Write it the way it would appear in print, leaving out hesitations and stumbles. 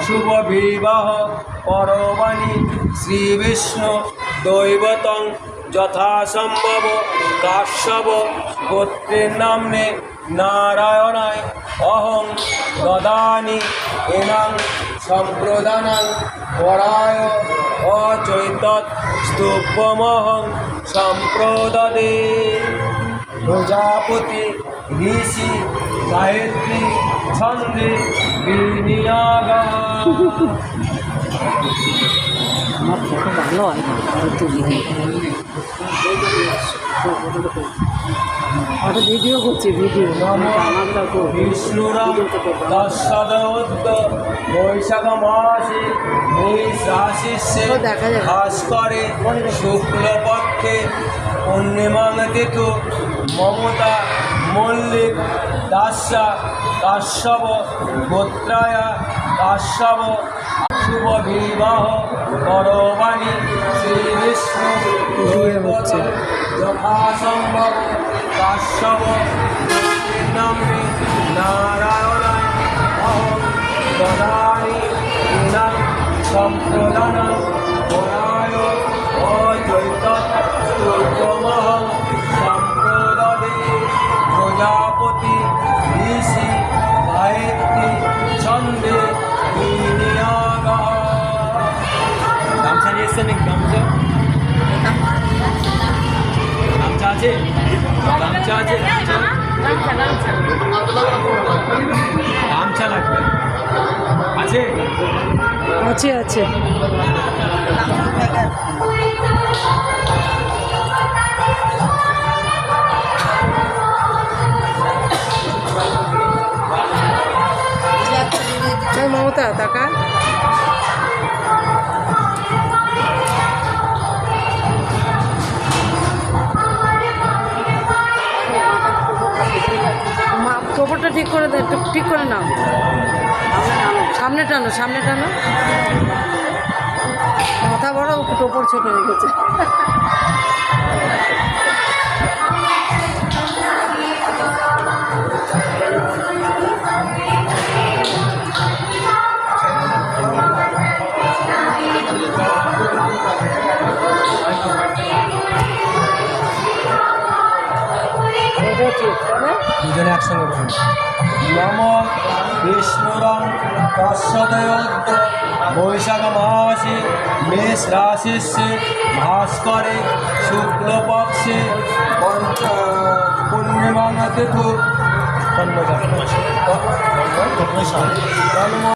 শুভ বিবাহ পরবাণী শ্রীবিষ্ণু দৈবতং যথাসম্ভব কাশ্যপ গোত্রের নাম্নে নারায়ণায় অহং দদানি এনাং সম্প্রদানাং পরায় অচৈতৎ স্তূপমহং সম্প্রদদে। প্রজাপতি ঋষি গায়ত্রী ছন্দে বিনিয়োগা। আমার ফটো ভালো হয় না, আরো তুলি ওটা ভিডিও করছি, ভিডিও বিষ্ণুরাম দশদোদ্দ বৈশাখ মাসে মেষ রাশিস্যে ভাস করে শুক্লপক্ষে পূর্ণিমাং তিথু মমতা মল্লিক দাস্যা কাশ্যপ গোত্রায়া কাশ্যপ। শুভ বিবাহ পরবাণী শ্রীবিষ্ণু দৈবতং যথাসম্ভব কাশ্যপ নামে নারায়ণায় অহং দদানি এনাং সম্প্রদানাং পরায় অচৈতৎ স্তূপমহং সম্প্রদদে। প্রজাপতি ঋষি গায়ত্রী ছন্দে বিনিয়োগা। গামছা নিয়ে এসছেন নাকি? গামছা আছে, গামছা আছে, গামছা লাগবে, আছে আছে আছে। মমতা টাকা টোপরটা ঠিক করে দাও, ঠিক করে নাও, সামনে টানো, সামনে টানো। মাথা বড়, টোপর ছোট হয়ে গেছে। দুজনে একসঙ্গে বলুন। নম বিষ্ণুরাম তৎসদয়োদ্দ বৈশাখ মাসে মেষ রাশিস্যে ভাস করে শুক্লপক্ষে পূর্ণিমাং তিথু